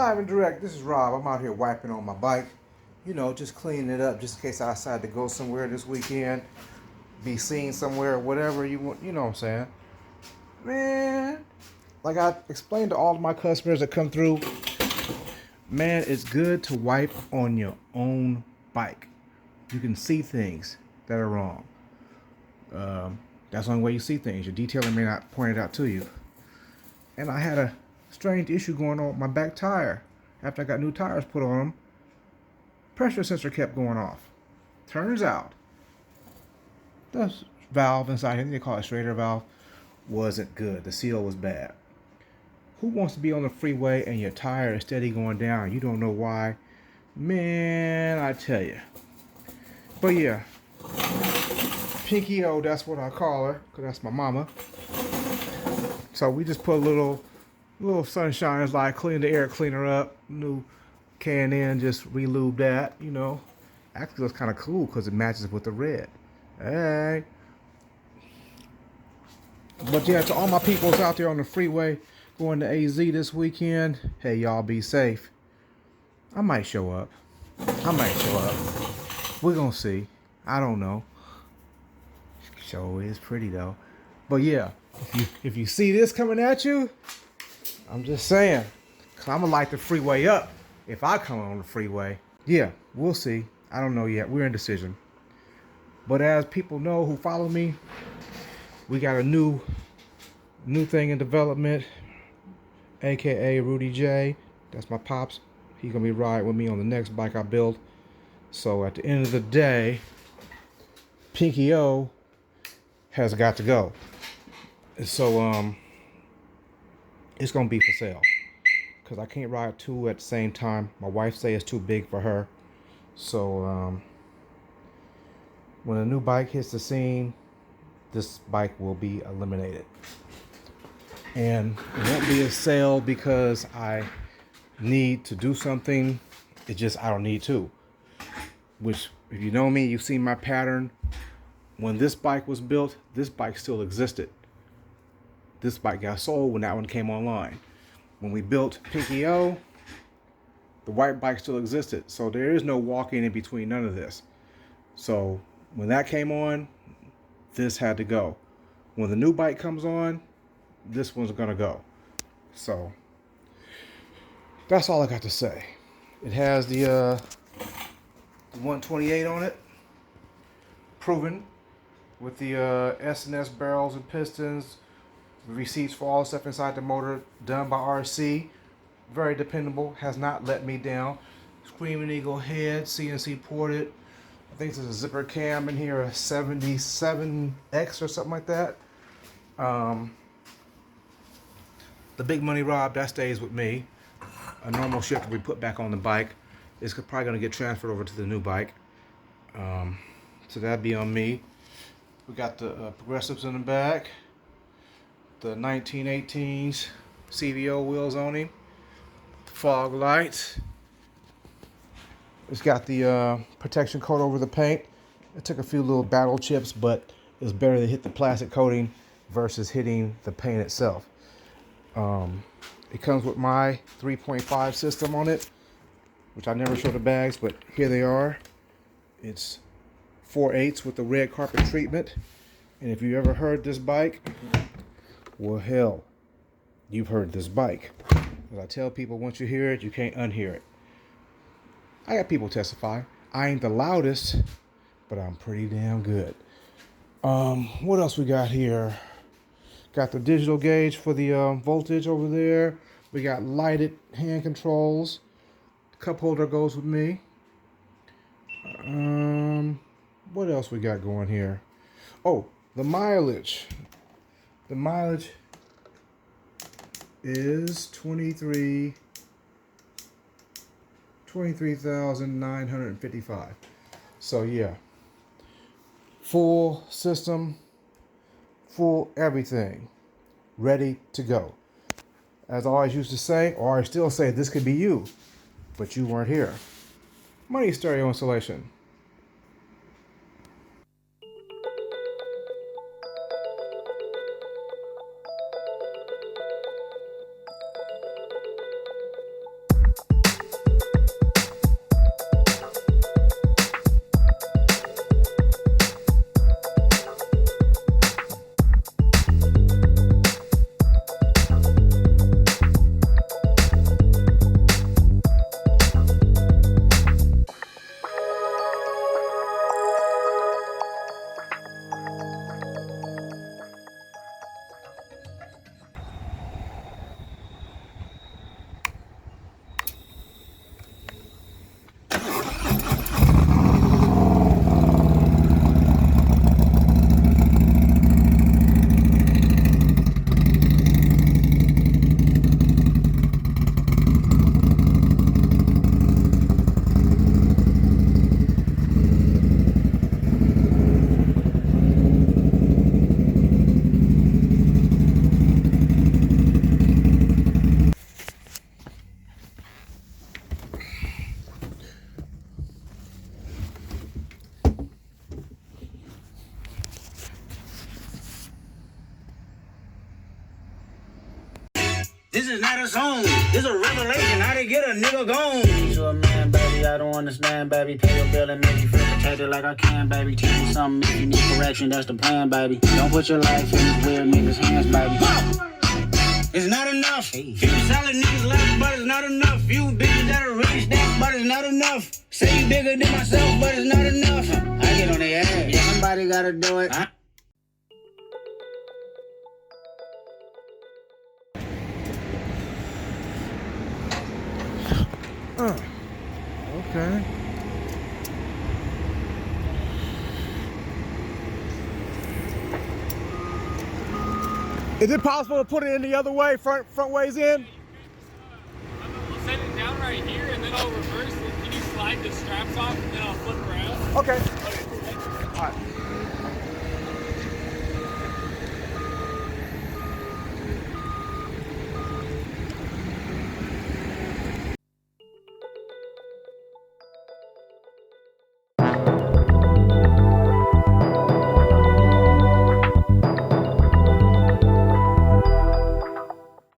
Live and direct, this is Rob. I'm out here wiping on my bike. You know, just cleaning it up just in case I decide to go somewhere this weekend, be seen somewhere, whatever you want, you know what I'm saying. Man, like I explained to all of my customers that come through, man, it's good to wipe on your own bike. You can see things that are wrong. That's the only way you see things. Your detailer may not point it out to you. And I had a strange issue going on with my back tire. After I got new tires put on them, pressure sensor kept going off. Turns out, the valve inside, I think they call it a Schrader valve, wasn't good. The seal was bad. Who wants to be on the freeway and your tire is steady going down? You don't know why. Man, I tell you. But yeah, Pinky O, that's what I call her, because that's my mama. So we just put a little sunshine light, clean the air cleaner up, new K&N, just re-lube that, you know. Actually looks kind of cool because it matches with the red. Hey. But yeah, to all my peoples out there on the freeway going to AZ this weekend, hey, y'all be safe. I might show up. We're going to see. I don't know. Show is pretty though. But yeah, if you see this coming at you, I'm just saying, cause I'm gonna light the freeway up if I come on the freeway. Yeah, we'll see. I don't know yet. We're in decision. But as people know who follow me, we got a new thing in development, aka Rudy J. That's my pops. He's gonna be riding with me on the next bike I build. So at the end of the day, Pinky O has got to go. So it's gonna be for sale because I can't ride two at the same time. My wife say it's too big for her. So when a new bike hits the scene, this bike will be eliminated. And it won't be a sale because I need to do something. It's just I don't need to. Which, if you know me, you've seen my pattern. When this bike was built, this bike still existed. This bike got sold when that one came online. When we built Pinky O, the white bike still existed. So there is no walking in between, none of this. So when that came on, this had to go. When the new bike comes on, this one's gonna go. So that's all I got to say. It has the 128 on it, proven, with the S&S barrels and pistons, receipts for all the stuff inside the motor done by RC. Very dependable, has not let me down. Screaming Eagle head, CNC ported. I think there's a zipper cam in here, a 77X or something like that. The big money rod, that stays with me. A normal shifter we put back on the bike is probably going to get transferred over to the new bike. So that'd be on me. We got the progressives in the back, the 1918s CVO wheels on him, fog lights. It's got the protection coat over the paint. It took a few little battle chips, but it's better to hit the plastic coating versus hitting the paint itself. It comes with my 3.5 system on it, which I never show the bags, but here they are. It's 4/8 with the red carpet treatment. And if you ever heard this bike, well, hell, you've heard this bike. As I tell people, once you hear it, you can't unhear it. I got people testify. I ain't the loudest, but I'm pretty damn good. What else we got here? Got the digital gauge for the voltage over there. We got lighted hand controls. Cup holder goes with me. What else we got going here? Oh, the mileage. The mileage is 23,955. So yeah, full system, full everything, ready to go. As I always used to say, or I still say, this could be you, but you weren't here. Money stereo installation. This is not a song. This a revelation. How to get a nigga gone. You a man, baby. I don't understand, baby. Pay your bill and make you feel protected like I can, baby. Tell me something if you need correction. That's the plan, baby. Don't put your life in these weird niggas' hands, baby. It's not enough. Few solid niggas left, but it's not enough. Few bitches that'll really snap, but it's not enough. Say you bigger than myself, but it's not enough. I get on their ass. Yeah, somebody gotta do it. Huh? Okay. Is it possible to put it in the other way, front ways in? I'll set it down right here and then I'll reverse it. Can you slide the straps off and then I'll flip around? Okay. Okay. All right.